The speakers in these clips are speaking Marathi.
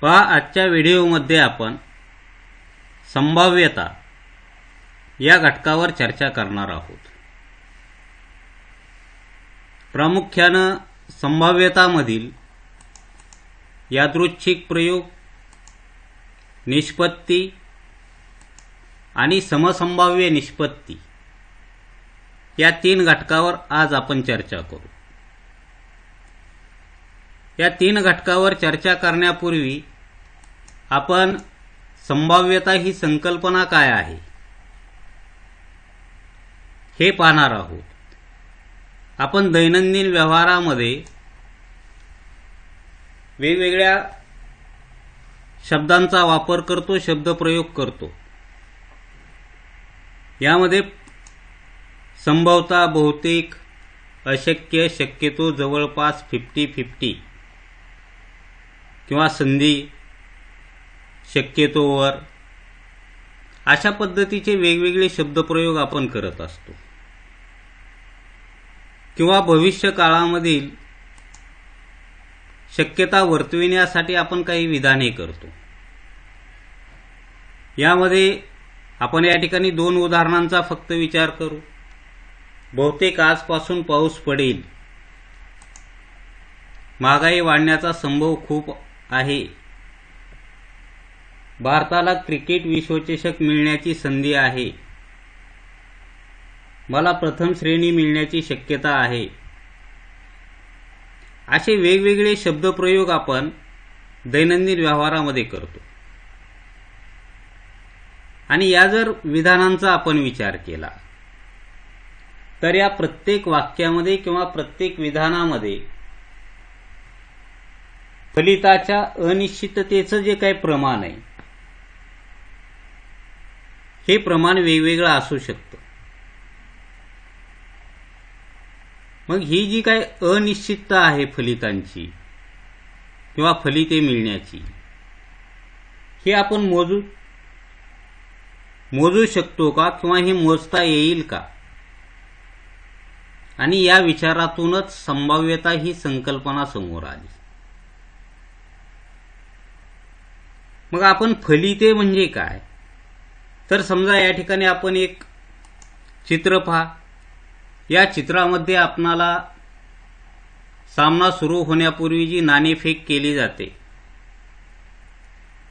पहा, आजच्या व्हिडिओमध्ये आपण संभाव्यता या घटकावर चर्चा करणार आहोत। प्रामुख्यानं संभाव्यतामधील यादृच्छिक प्रयोग, निष्पत्ती आणि समसंभाव्य निष्पत्ती या 3 घटकावर आज आपण चर्चा करू। या 3 घटकावर चर्चा करण्यापूर्वी आपण संभाव्यता ही संकल्पना काय आहे हे पाहणार आहोत। आपण दैनंदिन व्यवहारामध्ये वेगवेगळ्या शब्दांचा वापर करतो, शब्दप्रयोग करतो। यामध्ये संभवता, बहुतेक, अशक्य, शक्यतो, जवळपास, 50-50 किंवा संधी, शक्यतोवर अशा पद्धतीचे वेगवेगळे शब्दप्रयोग आपण करत असतो। किंवा भविष्य काळामधील शक्यता वर्तविण्यासाठी आपण काही विधाने करतो। यामध्ये आपण या ठिकाणी 2 उदाहरणांचा फक्त विचार करू। बहुतेक आजपासून पाऊस पडेल, महागाई वाढण्याचा संभव खूप आहे, भारताला क्रिकेट विश्वचषक मिळण्याची संधी आहे, मला प्रथम श्रेणी मिळण्याची शक्यता आहे। असे वेगवेगळे शब्दप्रयोग आपण दैनंदिन व्यवहारामध्ये करतो। आणि या जर विधानांचा आपण विचार केला तर या प्रत्येक वाक्यामध्ये किंवा प्रत्येक विधानामध्ये फलिताच्या अनिश्चिततेचं जे काही प्रमाण आहे हे प्रमाण वेगवेगळं असू शकतं। मग ही जी काही अनिश्चितता आहे फलितांची किंवा फलिते मिळण्याची, हे आपण मोजू शकतो का किंवा हे मोजता येईल का? आणि या विचारातूनच संभाव्यता ही संकल्पना समोर आली। मग आपण फलिते म्हणजे काय? तर समजा या ठिकाणी आपण एक चित्र पहा। या चित्रामध्ये आपणाला सामना सुरू होण्यापूर्वी जी नाणेफेक केली जाते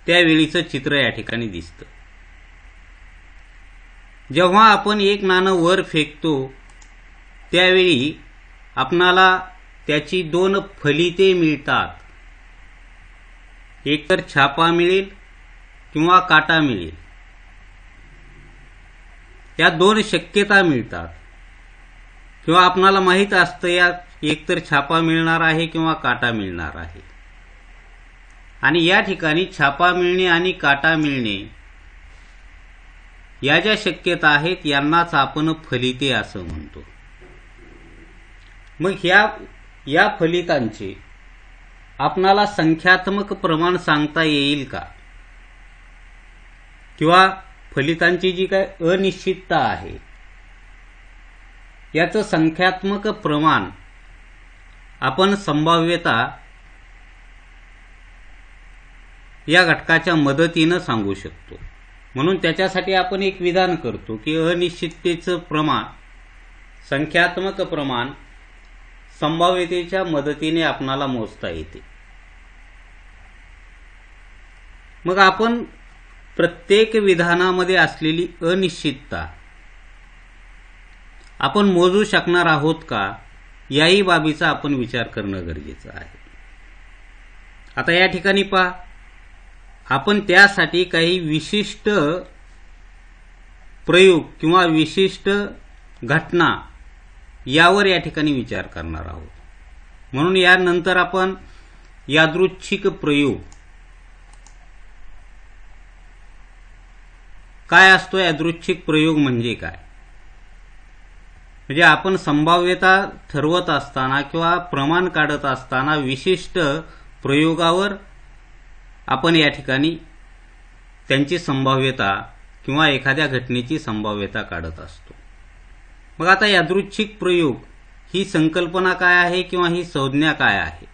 त्यावेळीचं चित्र या ठिकाणी दिसतं। जेव्हा आपण एक नाणं वर फेकतो त्यावेळी आपणाला त्याची 2 फलिते मिळतात। एक तर छापा मिळेल किंवा काटा मिळेल। या 2 शक्यता मिळतात किंवा आपणाला माहित असतं या एक तर छापा मिळणार आहे किंवा काटा मिळणार आहे। आणि या ठिकाणी छापा मिळणे आणि काटा मिळणे या ज्या शक्यता आहेत यांनाच आपण फलिते असं म्हणतो। मग या फलितांचे आपणाला संख्यात्मक प्रमाण सांगता येईल का? किंवा फलितांची जी काही अनिश्चितता आहे याचं संख्यात्मक प्रमाण आपण संभाव्यता या घटकाच्या मदतीनं सांगू शकतो। म्हणून त्याच्यासाठी आपण एक विधान करतो की अनिश्चिततेचं प्रमाण, संख्यात्मक प्रमाण संभाव्यतेच्या मदतीने आपणाला मोजता येते। मग आपण प्रत्येक विधानामध्ये असलेली अनिश्चितता आपण मोजू शकणार आहोत का, याही बाबीचा आपण विचार करणं गरजेचं आहे। आता या ठिकाणी पहा, आपण त्यासाठी काही विशिष्ट प्रयोग किंवा विशिष्ट घटना यावर या ठिकाणी विचार करणार आहोत। म्हणून यानंतर आपण यादृच्छिक प्रयोग काय असतो, यादृच्छिक प्रयोग म्हणजे काय, म्हणजे आपण संभाव्यता ठरवत असताना किंवा प्रमाण काढत असताना विशिष्ट प्रयोगावर आपण या ठिकाणी त्यांची संभाव्यता किंवा एखाद्या घटनेची संभाव्यता काढत असतो। मग आता यादृच्छिक प्रयोग ही संकल्पना काय आहे किंवा ही संज्ञा काय आहे?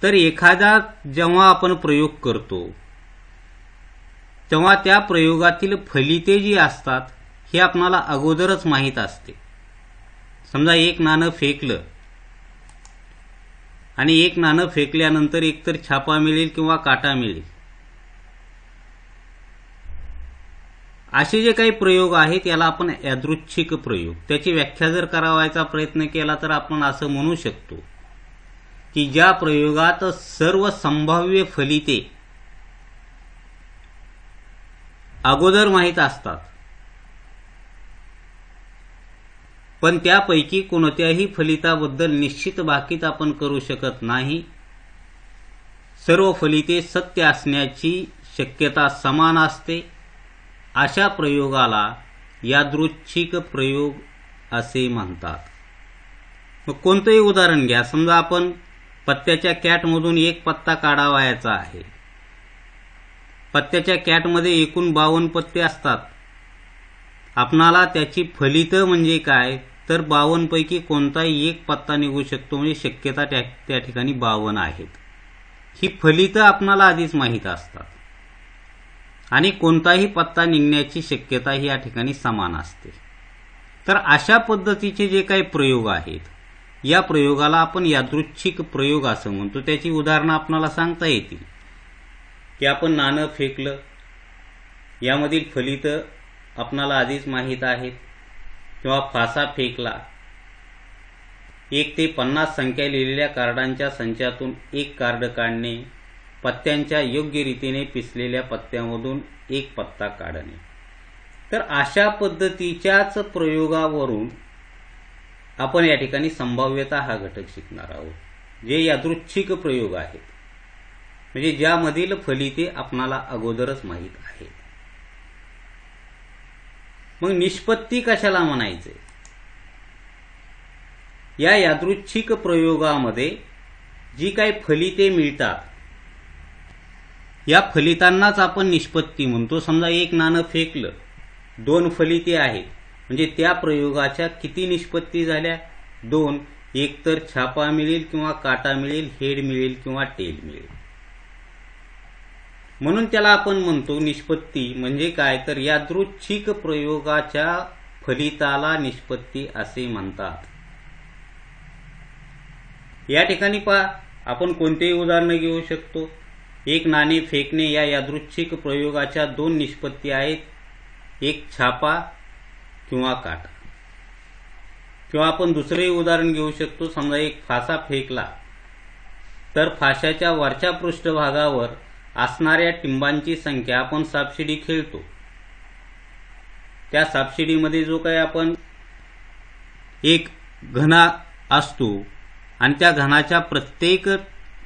तर एखादा जेव्हा आपण प्रयोग करतो तेव्हा त्या प्रयोगातील फलिते जी असतात हे आपणाला अगोदरच माहीत असते. समजा एक नाणं फेकलं आणि एक नाणं फेकल्यानंतर एकतर छापा मिळेल किंवा काटा मिळेल. असे जे काही प्रयोग आहेत याला आपण यादृच्छिक प्रयोग. त्याची व्याख्या जर करावायचा प्रयत्न केला तर आपण असं म्हणू शकतो की ज्या प्रयोगात सर्व संभाव्य फलिते अगोदर माहीत असतात पण त्यापैकी कोणत्याही फलिताबद्दल निश्चित भाकीत आपण करू शकत नाही, सर्व फलिते सत्य असण्याची शक्यता समान असते, अशा प्रयोगाला यादृच्छिक प्रयोग असे म्हणतात. मग कोणतंही उदाहरण घ्या. समजा आपण पत्त्याच्या कॅटमधून एक पत्ता काढावायचा आहे. पत्त्याच्या कॅटमध्ये एकूण 52 पत्ते असतात. आपणाला त्याची फलितं म्हणजे काय तर 52 पैकी कोणताही एक पत्ता निघू शकतो, म्हणजे शक्यता त्या ठिकाणी 52 आहेत. ही फलितं आपणाला आधीच माहीत असतात आणि कोणताही पत्ता निघण्याची शक्यता ही या ठिकाणी समान असते. तर अशा पद्धतीचे जे काही प्रयोग आहेत या प्रयोगाला आपण यादृच्छिक प्रयोग असं म्हणतो. त्याची उदाहरणं आपणाला सांगता येतील की आपण नाणं फेकलं, यामधील फलितं आपणाला आधीच माहीत आहेत, किंवा फासा फेकला, 1 ते 50 संख्या लिहिलेल्या कार्डांच्या संचातून एक कार्ड काढणे, पत्त्यांच्या योग्य रीतीने पिसलेल्या पत्त्यामधून एक पत्ता काढणे. तर अशा पद्धतीच्याच प्रयोगावरून आपण या ठिकाणी संभाव्यता हा घटक शिकणार आहोत, जे यादृच्छिक प्रयोग आहेत, म्हणजे ज्यामधील फलिते आपणाला अगोदरच माहीत आहेत. मग निष्पत्ती कशाला म्हणायचे? या यादृच्छिक प्रयोगामध्ये जी काही फलिते मिळतात या फलितांनाच आपण निष्पत्ती म्हणतो. समजा एक नाणं फेकलं, 2 फलिते आहेत, म्हणजे त्या प्रयोगाच्या किती निष्पत्ती झाल्या? 2. एक तर छापा मिळेल किंवा काटा मिळेल, हेड मिळेल किंवा टेल मिळेल. म्हणून त्याला आपण म्हणतो निष्पत्ती म्हणजे काय तर यादृच्छिक प्रयोगाच्या फलिताला निष्पत्ती असे म्हणतात. या ठिकाणी आपण कोणतेही उदाहरण घेऊ शकतो. एक नाणे फेकणे या यादृच्छिक प्रयोगाच्या 2 निष्पत्ती आहेत, एक छापा किंवा काटा. किंवा आपण दुसरेही उदाहरण घेऊ शकतो. समजा एक फासा फेकला तर फाशाच्या वरच्या पृष्ठभागावर असणाऱ्या टिंबांची संख्या आपण सापशिडी खेळतो. त्या सापशिडीमध्ये जो काही आपण एक घना असतो आणि त्या घनाच्या प्रत्येक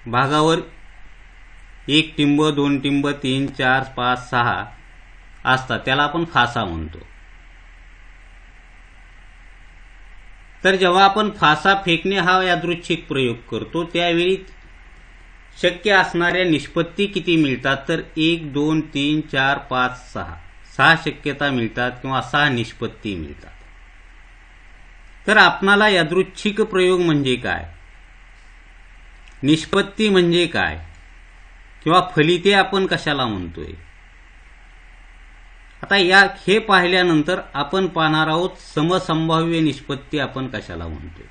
भागावर 1 टिंब, 2 टिंब, 3, 4, 5, 6 असतात, त्याला आपण फासा म्हणतो. तर जेव्हा आपण फासा फेकणे हा यादृच्छिक प्रयोग करतो त्यावेळी शक्य असणाऱ्या निष्पत्ती किती मिळतात तर 1, 2, 3, 4, 5, 6 शक्यता मिळतात किंवा 6 निष्पत्ती मिळतात. तर आपणाला यादृच्छिक प्रयोग म्हणजे काय, निष्पत्ती म्हणजे काय, किंवा फलिते आपण कशाला म्हणतोय, आता हे पाहिल्यानंतर आपण पाहणार आहोत समसंभाव्य निष्पत्ती आपण कशाला म्हणतोय.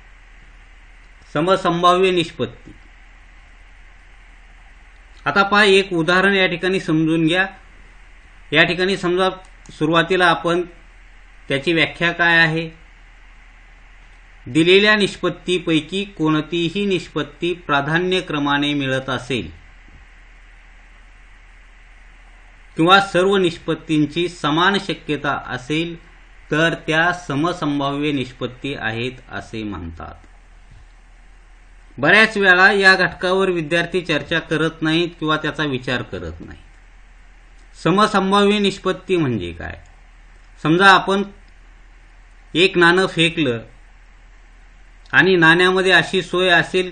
समसंभाव्य निष्पत्ती. आता पहा, एक उदाहरण या ठिकाणी समजून घ्या. या ठिकाणी समजा सुरुवातीला आपण त्याची व्याख्या काय आहे, दिलेल्या निष्पत्तीपैकी कोणतीही निष्पत्ती प्राधान्यक्रमाने मिळत असेल किंवा सर्व निष्पत्तींची समान शक्यता असेल तर त्या समसंभाव्य निष्पत्ती आहेत असे म्हणतात. बऱ्याच वेळा या घटकावर विद्यार्थी चर्चा करत नाहीत किंवा त्याचा विचार करत नाहीत. समसंभाव्य निष्पत्ती म्हणजे काय? समजा आपण एक नाणं फेकलं आणि नाण्यामध्ये अशी सोय असेल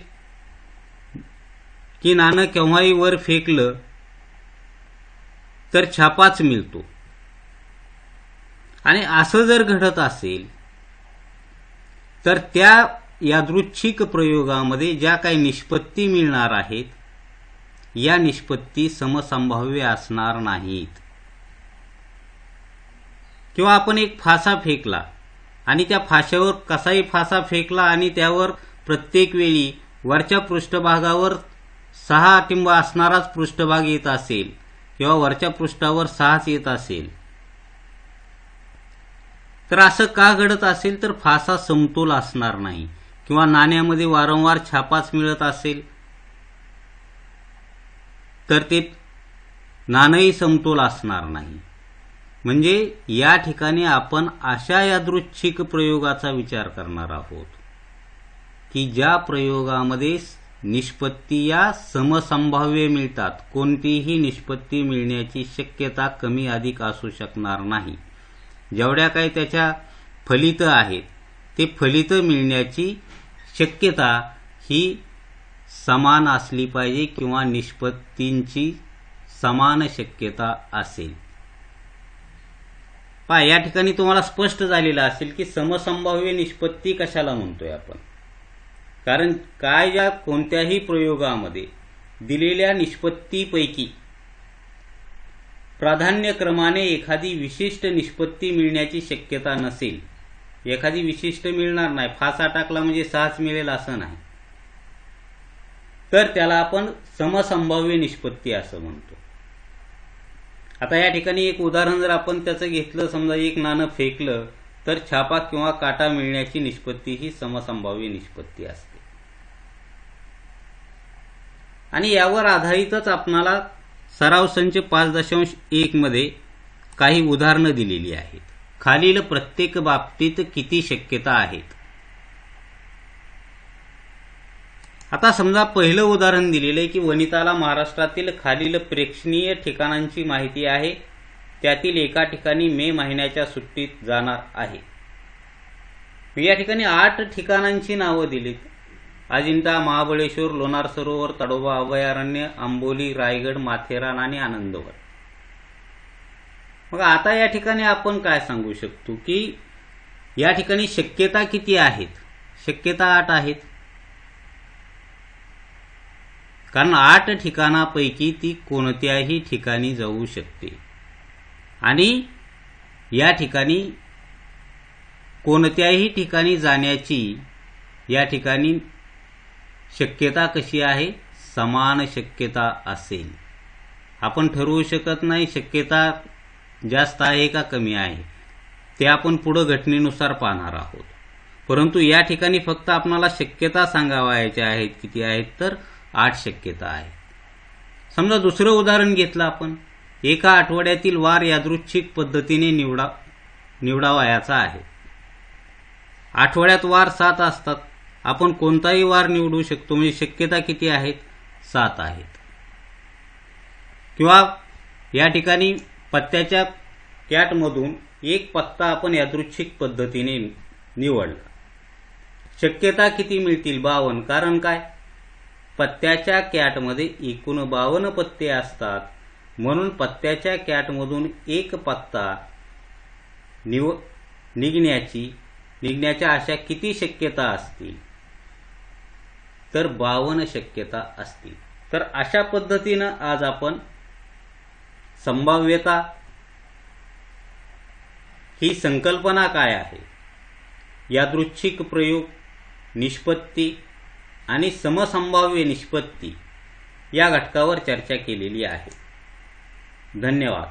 की नाणं केव्हाही वर फेकलं तर छापाच मिळतो, आणि असं जर घडत असेल तर त्या यादृच्छिक प्रयोगामध्ये ज्या काही निष्पत्ती मिळणार आहेत या निष्पत्ती समसंभाव्य असणार नाहीत. किंवा आपण एक फासा फेकला आणि त्या फाश्यावर कसाही फासा फेकला आणि त्यावर प्रत्येक वेळी वरच्या पृष्ठभागावर 6 टिंब असणाराच पृष्ठभाग येत असेल किंवा वरच्या पृष्ठावर 6च येत असेल, तर असं का घडत असेल तर फासा समतोल असणार नाही. किंवा नाण्यामध्ये वारंवार छापाच मिळत असेल तर ते नाणंही समतोल असणार नाही. म्हणजे या ठिकाणी आपण अशा यादृच्छिक प्रयोगाचा विचार करणार आहोत की ज्या प्रयोगामध्ये निष्पत्ती या समसंभाव्य मिळतात. कोणतीही निष्पत्ती मिळण्याची शक्यता कमी अधिक असू शकणार नाही. जेवढ्या काही त्याच्या फलित आहेत ते फलित मिळण्याची शक्यता ही समान असली पाहिजे किंवा निष्पत्तींची समान शक्यता असेल. पहा, या ठिकाणी तुम्हाला स्पष्ट झालेलं असेल की समसंभाव्य निष्पत्ती कशाला म्हणतोय आपण. कारण काय या कोणत्याही प्रयोगामध्ये दिलेल्या निष्पत्तीपैकी प्राधान्यक्रमाने एखादी विशिष्ट निष्पत्ती मिळण्याची शक्यता नसेल, एखादी विशिष्ट मिळणार नाही, फासा टाकला म्हणजे 6च मिळेल असं नाही, तर त्याला आपण समसंभाव्य निष्पत्ती असं म्हणतो. आता या ठिकाणी एक उदाहरण जर आपण त्याचं घेतलं, समजा एक नाणं फेकलं तर छापा किंवा काटा मिळण्याची निष्पत्ती ही समसंभाव्य निष्पत्ती असते. आणि यावर आधारितच आपणाला सराव संच 5.1 मध्ये काही उदाहरणं दिलेली आहेत. खालील प्रत्येक बाबतीत किती शक्यता आहेत. आता समजा पहिलं उदाहरण दिलेलं आहे की वनिताला महाराष्ट्रातील खालील प्रेक्षणीय ठिकाणांची माहिती आहे. त्यातील एका ठिकाणी मे महिन्याच्या सुट्टीत जाणार आहे. या ठिकाणी 8 ठिकाणांची नावं दिलीत. अजिंठा, महाबळेश्वर, लोणार सरोवर, ताडोबा अभयारण्य, आंबोली, रायगड, माथेरान आणि आनंदवन. मग आता या ठिकाणी आपण काय सांगू शकतो की या ठिकाणी शक्यता किती आहेत. शक्यता 8 आहेत. कारण 8 ठिकाणापैकी ती कोणत्याही ठिकाणी जाऊ शकते. आणि या ठिकाणी कोणत्याही ठिकाणी जाण्याची या ठिकाणी शक्यता कशी आहे, समान शक्यता असेल. आपण ठरवू शकत नाही शक्यता जास्त आहे का कमी आहे, ते आपण पुढे घटनेनुसार पाहणार आहोत. परंतु या ठिकाणी फक्त आपल्याला शक्यता सांगावायच्या आहेत. किती आहेत तर 8 शक्यता आहेत. समजा दुसरं उदाहरण घेतलं आपण, एका आठवड्यातील वार यादृच्छिक पद्धतीने निवडावयाचा आहे. आठवड्यात वार 7 असतात. आपण कोणताही वार निवडू शकतो. म्हणजे शक्यता किती आहेत, 7 आहेत. किंवा या ठिकाणी पत्त्याच्या कॅटमधून एक पत्ता आपण यादृच्छिक पद्धतीने निवडला. शक्यता किती मिळतील, 52. कारण काय, पत्त्याच्या कॅटमध्ये एकूण 52 पत्ते असतात. म्हणून पत्त्याच्या कॅटमधून एक पत्ता निघण्याच्या अशा किती शक्यता असतील तर 52 शक्यता असतील. तर अशा पद्धतीनं आज आपण संभाव्यता ही संकल्पना काय आहे, यादृच्छिक प्रयोग, निष्पत्ती आणि समसंभाव्य निष्पत्ती या घटकावर चर्चा केलेली आहे. धन्यवाद.